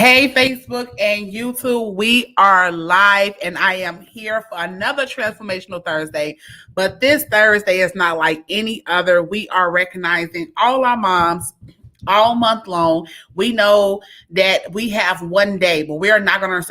Hey, Facebook and YouTube, we are live, and I am here for another Transformational Thursday. But this Thursday is not like any other. We are recognizing all our moms all month long. We know that we have one day, but we are not going to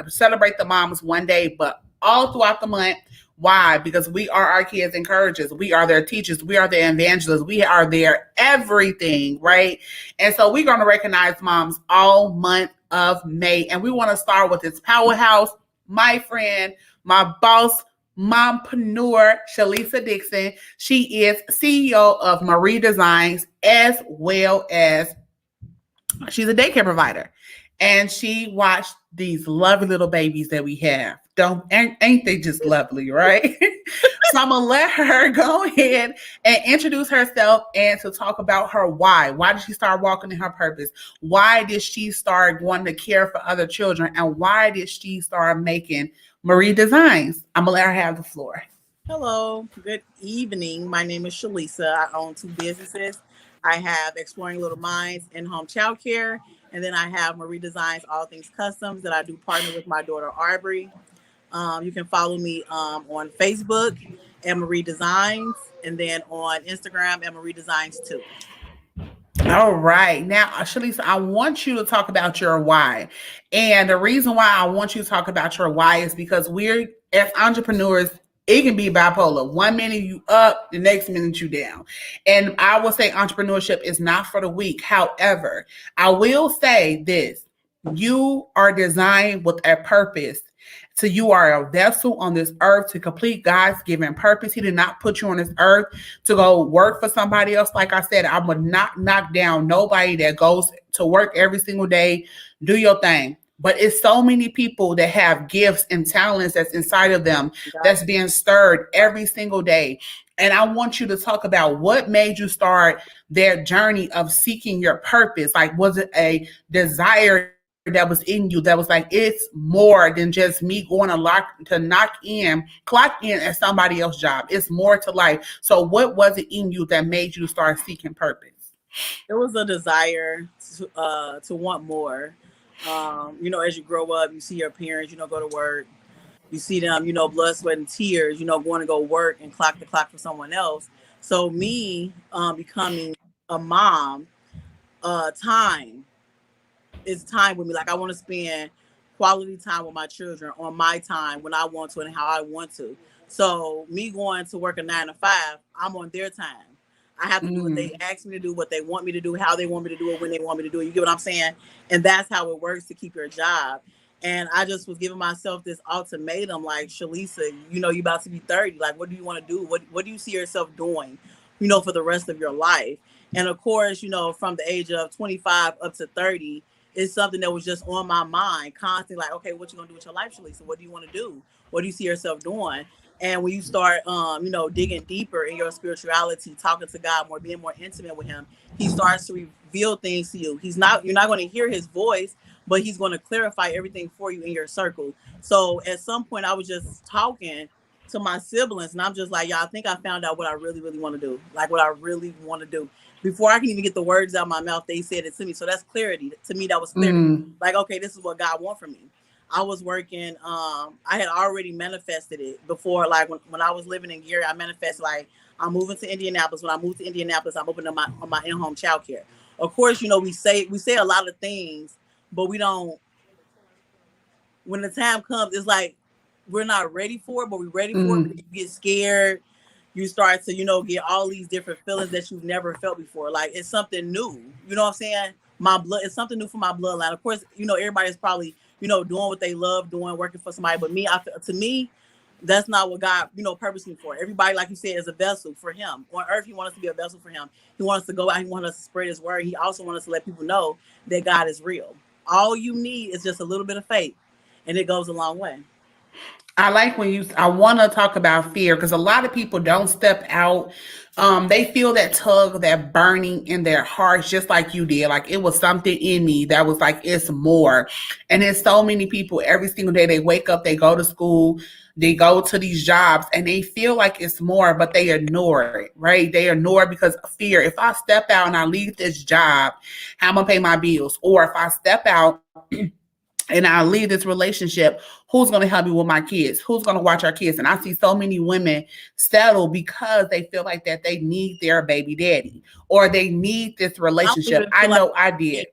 celebrate the moms one day, but all throughout the month. Why? Because we are our kids' encouragers. We are their teachers. We are their evangelists. We are their everything, right? And so we're going to recognize moms all month of May. And we want to start with this powerhouse, my friend, my boss, mompreneur, Shalisa Dixon. She is CEO of Marie Designs, as well as she's a daycare provider. And she watched these lovely little babies that we have. Ain't they just lovely, right? So I'm gonna let her go ahead and introduce herself and to talk about her why. Why did she start walking in her purpose? Why did she start wanting to care for other children? And why did she start making Marie Designs? I'm gonna let her have the floor. Hello, good evening. My name is Shalisa. I own two businesses. I have Exploring Little Minds in-home childcare, and then I have Marie Designs, all things customs that I do partner with my daughter Arbery. You can follow me on Facebook at Marie Designs, and then on Instagram at Marie Designs too. All right. Now, Shalisa, I want you to talk about your why. And the reason why I want you to talk about your why is because we're, as entrepreneurs, it can be bipolar. One minute you up, the next minute you down. And I will say entrepreneurship is not for the weak. However, I will say this. You are designed with a purpose. So you are a vessel on this earth to complete God's given purpose. He did not put you on this earth to go work for somebody else. Like I said, I would not knock down nobody that goes to work every single day. Do your thing. But it's so many people that have gifts and talents that's inside of them that's being stirred every single day. And I want you to talk about what made you start their journey of seeking your purpose. Like, was it a desire that was in you that was like, it's more than just me going to clock in at somebody else's job. It's more to life. So what was it in you that made you start seeking purpose? It was a desire to want more. As you grow up, you see your parents, go to work. You see them, blood, sweat, and tears, going to go work and clock the clock for someone else. So me becoming a mom, time with me. Like, I want to spend quality time with my children on my time when I want to and how I want to. So me going to work a 9 to 5, I'm on their time. I have to do what they ask me to do, what they want me to do, how they want me to do it, when they want me to do it. You get what I'm saying? And that's how it works to keep your job. And I just was giving myself this ultimatum, like, Shalisa, you about to be 30. Like, what do you want to do? What do you see yourself doing, for the rest of your life? And of course, from the age of 25 up to 30, it's something that was just on my mind constantly. Like, okay, what you gonna do with your life, Shalisa? What do you want to do? What do you see yourself doing? And when you start, digging deeper in your spirituality, talking to God more, being more intimate with Him, He starts to reveal things to you. You're not going to hear His voice, but He's going to clarify everything for you in your circle. So at some point, I was just talking to my siblings, and I'm just like, y'all, I think I found out what I really, really want to do. Like, what I really want to do. Before I can even get the words out of my mouth, they said it to me. So that's clarity. To me, that was clarity. Like, okay, this is what God wants from me. I was working, I had already manifested it before. Like, when I was living in Gary, I manifested, like, I'm moving to Indianapolis. When I moved to Indianapolis, I'm opening up my in-home childcare. Of course, we say a lot of things, but we don't, when the time comes, it's like, we're not ready for it, but we're ready for it. You get scared. You start to, get all these different feelings that you've never felt before. Like, it's something new. You know what I'm saying? My blood, it's something new for my bloodline. Of course, everybody's probably, doing what they love doing, working for somebody. But to me, that's not what God, purposed me for. Everybody, like you said, is a vessel for Him. On earth, He wants us to be a vessel for Him. He wants us to go out. He wants us to spread His word. He also wants us to let people know that God is real. All you need is just a little bit of faith, and it goes a long way. I like I want to talk about fear because a lot of people don't step out. They feel that tug, that burning in their hearts, just like you did. Like, it was something in me that was like, it's more. And there's so many people every single day they wake up, they go to school. they go to these jobs and they feel like it's more, but they ignore it, right? They ignore it because of fear. If I step out and I leave this job, how am I gonna pay my bills? Or if I step out and I leave this relationship, who's going to help me with my kids? Who's going to watch our kids? And I see so many women settle because they feel like that they need their baby daddy or they need this relationship. I know I did.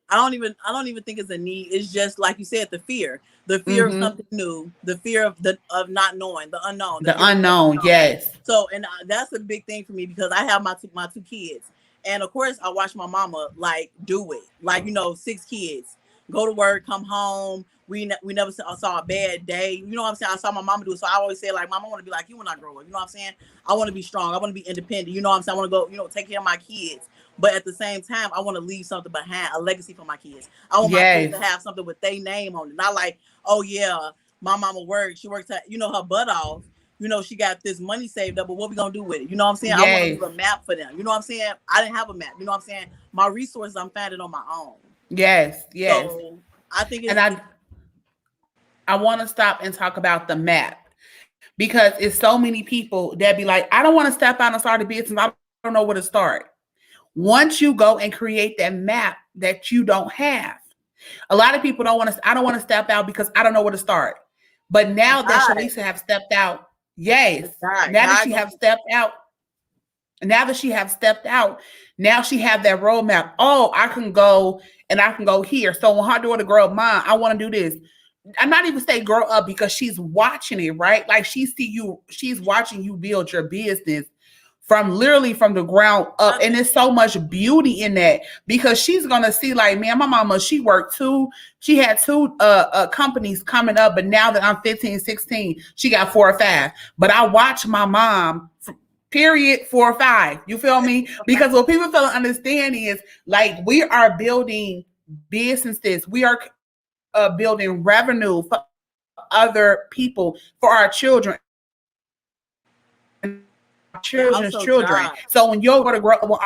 I don't even think it's a need. It's just like you said, the fear of something new, the fear of not knowing, the unknown, the unknown. Yes. So, and that's a big thing for me because I have my two kids, and of course I watch my mama like do it, like 6 kids, go to work, come home. We never saw a bad day. You know what I'm saying? I saw my mama do it. So I always say, like, Mom, I want to be like you when I grow up. You know what I'm saying? I want to be strong. I want to be independent. You know what I'm saying? I want to go, take care of my kids. But at the same time, I want to leave something behind, a legacy for my kids. I want my kids to have something with their name on it. Not like, oh, yeah, my mama works. She works, her butt off. She got this money saved up, but what we going to do with it? You know what I'm saying? I want to leave a map for them. You know what I'm saying? I didn't have a map. You know what I'm saying? My resources, I'm finding on my own. Yes. So I think it's... And I want to stop and talk about the map because it's so many people that be like, I don't want to step out and start a business. I don't know where to start. Once you go and create that map that you don't have, a lot of people I don't want to step out because I don't know where to start. But now that Shalisa have stepped out, now that she have stepped out, now she have that roadmap. Oh, I can go and I can go here. So when her daughter grow up, Mom, I want to do this. I'm not even say grow up because she's watching it, right? Like she's watching you build your business from the ground up. And there's so much beauty in that because she's going to see like, man, my mama, she worked she had 2 companies coming up, but now that I'm 15, 16, she got 4 or 5. But I watch my mom, period, 4 or 5. You feel me? Because what people fail to understand is like, we are building businesses. We are building revenue for other people, for our children. Children's children. So when you're going to grow up,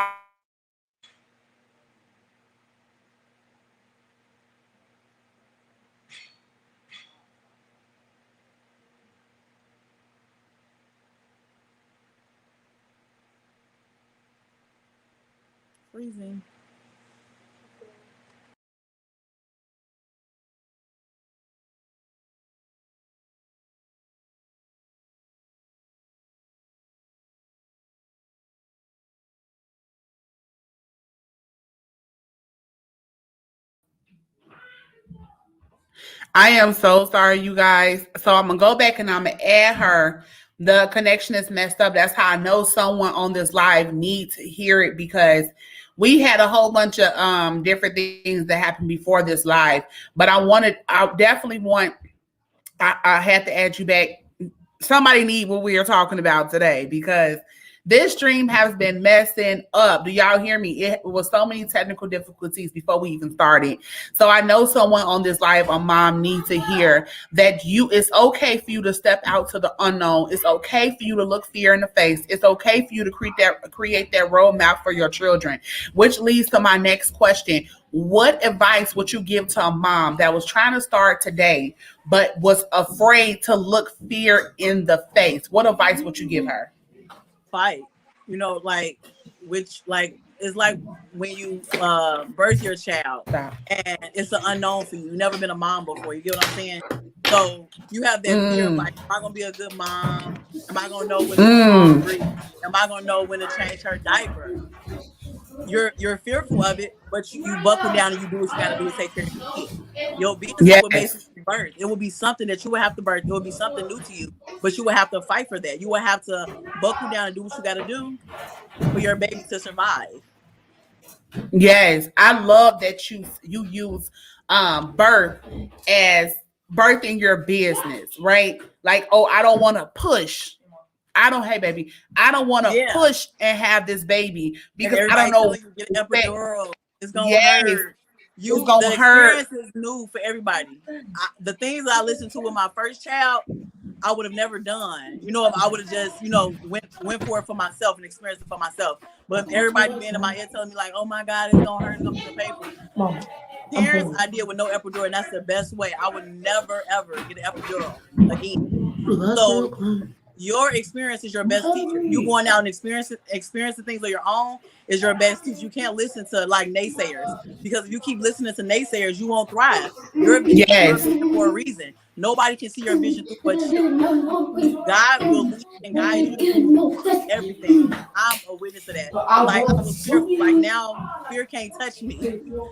freezing. I am so sorry, you guys. So I'm going to go back and I'm going to add her. The connection is messed up. That's how I know someone on this live needs to hear it because we had a whole bunch of different things that happened before this live. But I had to add you back. Somebody need what we are talking about today because this stream has been messing up. Do y'all hear me? It was so many technical difficulties before we even started. So I know someone on this live on Mom needs to hear that it's okay for you to step out to the unknown. It's okay for you to look fear in the face. It's okay for you to create that roadmap for your children, which leads to my next question. What advice would you give to a mom that was trying to start today, but was afraid to look fear in the face? What advice would you give her? Fight, it's like when you birth your child and it's an unknown for you. You've never been a mom before. You get what I'm saying? So you have that fear of like, am I gonna be a good mom? Am I gonna know when to be hungry? Am I gonna know when to change her diaper? You're fearful of it, but you buckle down and you do what you gotta do to take care of your kid. Your business will basically birth. It will be something that you will have to birth. It will be something new to you, but you will have to fight for that. You will have to buckle down and do what you gotta do for your baby to survive. Yes, I love that you use birth as birthing your business, right? Like, oh, I don't want to push. I don't want to push and have this baby because I don't know. You get an epidural. It's gonna hurt. It's gonna hurt. Experience is new for everybody. The things I listened to with my first child, I would have never done. If I would have just, went for it for myself and experienced it for myself. But everybody being in my ear telling me like, oh my God, it's gonna hurt, it's gonna be painful. Parents, I did with no epidural, and that's the best way. I would never ever get an epidural again. So your experience is your best teacher. You going out and experiencing things on your own is your best teacher. You can't listen to like naysayers, because if you keep listening to naysayers, you won't thrive. Your vision is your Yes. vision for a reason. Nobody can see your vision through but you. God will lead and guide you through everything. I'm a witness of that. Like I was fearful. Like now fear can't touch me.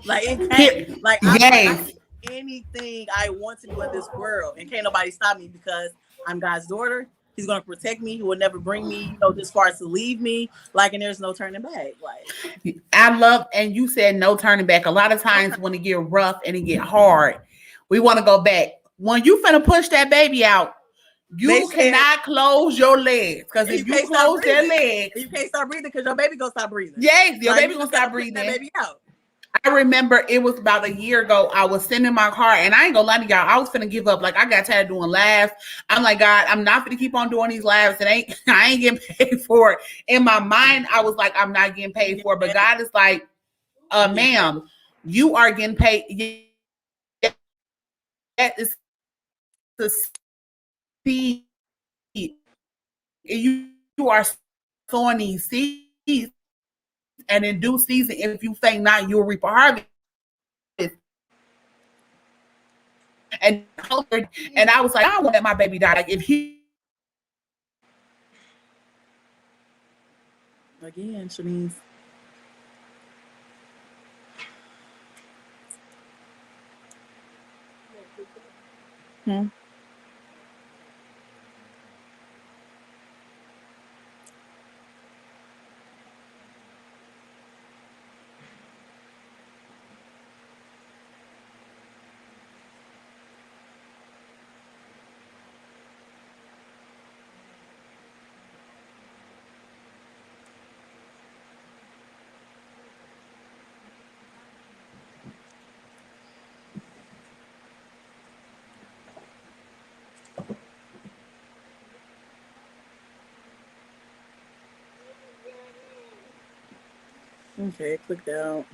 Like it can't. Like I'm like I can Yes. do anything I want to do in this world, and can't nobody stop me because I'm God's daughter. He's gonna protect me. He will never bring me, this far as to leave me. Like, and there's no turning back. Like I love, and you said no turning back. A lot of times when it get rough and it get hard, we want to go back. When you finna push that baby out, you cannot close your legs, because if you close their legs, you can't stop breathing because your baby gonna stop breathing. Yes, your like, baby gonna stop breathing. That baby out. I remember it was about a year ago. I was sitting in my car, and I ain't gonna lie to y'all, I was finna give up. Like, I got tired of doing lives. I'm like, God, I'm not gonna keep on doing these lives. I ain't getting paid for it. In my mind, I was like, I'm not getting paid for it. But God is like, ma'am, you are getting paid. That is the seed. You are sowing these seeds, and in due season, if you faint not, you'll reap a harvest. And I was like, I don't want to let my baby die. Like, if he again, Shanice. Okay, clicked out.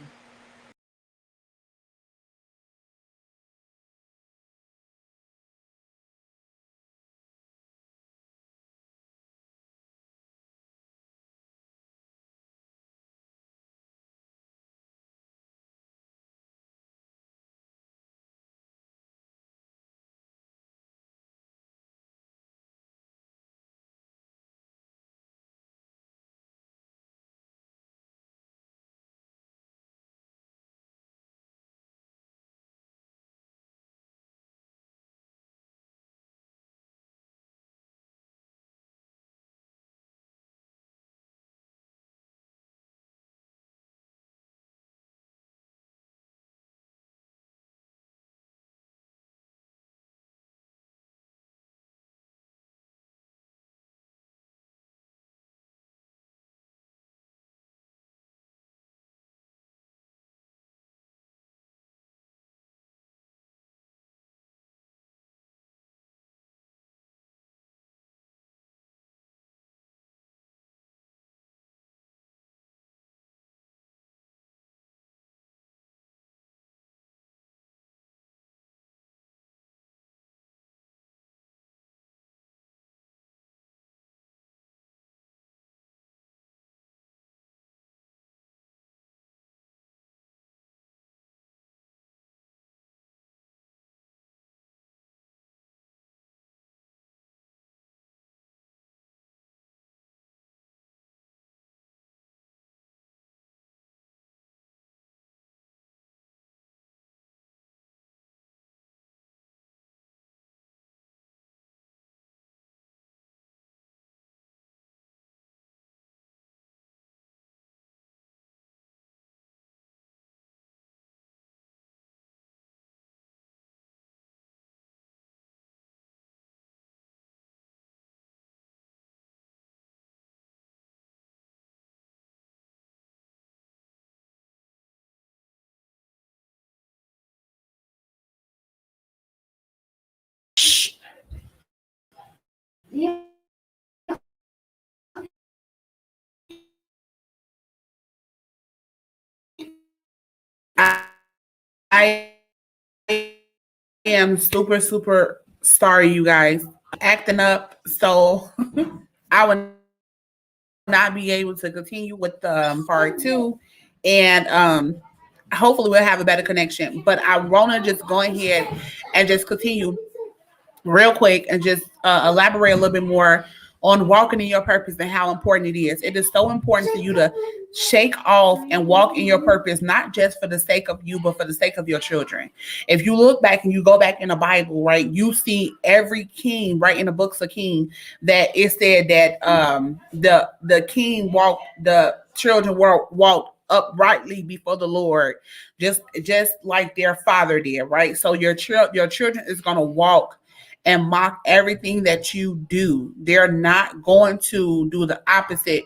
I am super, super sorry, you guys. acting up. So I would not be able to continue with part two. And hopefully we'll have a better connection. But I want to just go ahead and just continue real quick and just elaborate a little bit more on walking in your purpose and how important it is. It is so important for you to shake off and walk in your purpose, not just for the sake of you, but for the sake of your children. If you look back and you go back in the Bible, right, you see every king, right, in the books of King, that it said that the king walked, the children walked uprightly before the Lord, just like their father did, right? So your children is gonna walk and mock everything that you do. They're not going to do the opposite,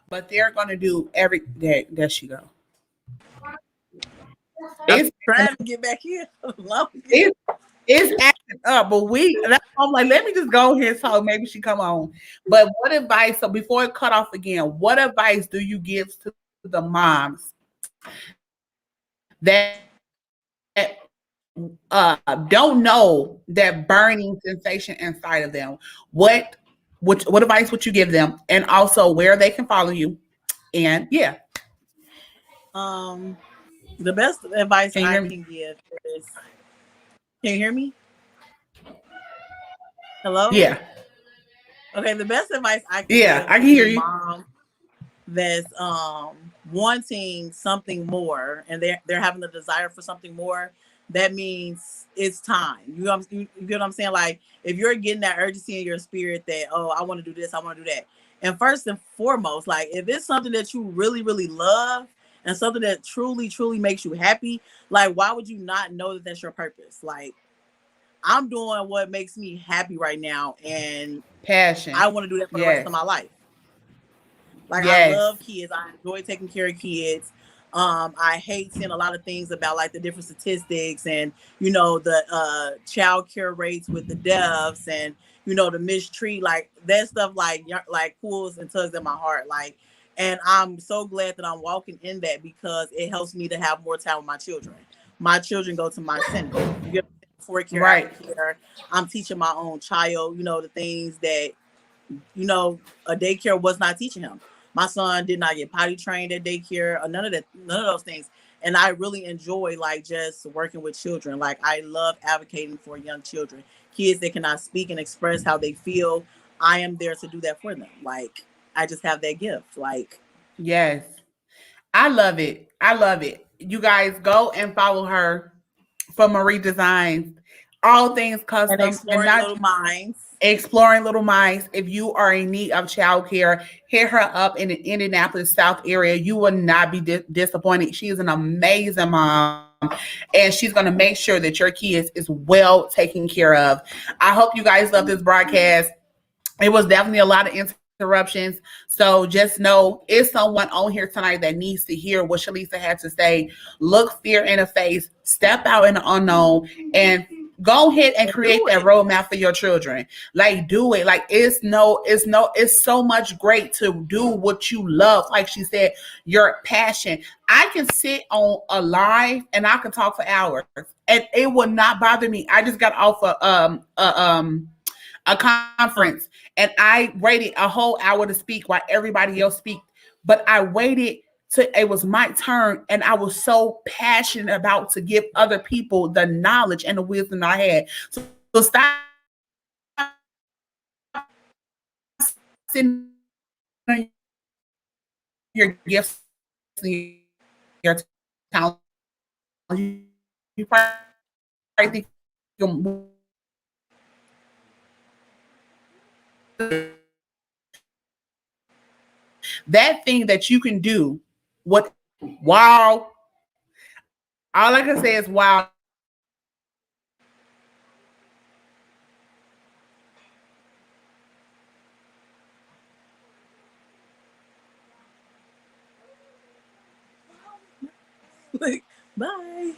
but they're going to do every. There she go. I'm It's trying to get back here. it's it's acting up, but I'm like, let me just go here so maybe she come on. But what advice? So before it cut off again, what advice do you give to the moms that don't know that burning sensation inside of them? What advice would you give them, and also where they can follow you? And yeah, Um, the best advice can you I hear me? can give is, can you hear me? Hello? Yeah, Okay, the best advice I can yeah, give I can to hear any you. mom that's wanting something more and they're having the desire for something more, that means it's time. You get what I'm saying? Like, if you're getting that urgency in your spirit that, oh, I want to do this, I want to do that. And first and foremost, like, if it's something that you really, really love and something that truly, truly makes you happy, like, why would you not know that that's your purpose? Like, I'm doing what makes me happy right now, and I Passion. want to do that for the rest Yes, of my life. Like, I yes, love kids. I enjoy taking care of kids. I hate seeing a lot of things about like the different statistics and the child care rates with the deaths and the mistreat, like that stuff, like pulls and tugs at my heart. Like, and I'm so glad that I'm walking in that because it helps me to have more time with my children. My children go to my center. You get before care, after right. care. I'm teaching my own child, the things that a daycare was not teaching him. My son did not get potty trained at daycare or none of that, none of those things. And I really enjoy like just working with children. Like, I love advocating for young children, kids that cannot speak and express how they feel. I am there to do that for them. Like, I just have that gift. Like, Yes, I love it. I love it. You guys go and follow her for Marie Designs, all things and custom, and exploring not little minds. Exploring Little Minds. If you are in need of childcare, hit her up in the Indianapolis South area. You will not be disappointed. She is an amazing mom, and she's going to make sure that your kids is well taken care of. I hope you guys love this broadcast. It was definitely a lot of interruptions. So just know, it's someone on here tonight that needs to hear what Shalisa had to say. Look fear in the face, step out in the unknown, and go ahead and And create do that it. roadmap for your children. Like, do it. Like, it's so much great to do what you love. Like she said, your passion. I can sit on a live and I can talk for hours and it will not bother me. I just got off a conference and I waited a whole hour to speak while everybody else speak. But I waited till it was my turn, and I was so passionate about to give other people the knowledge and the wisdom I had. So stop sitting on your gifts and your talent. You probably think that thing that you can do. What? Wow! All I can say is wow. Like, bye.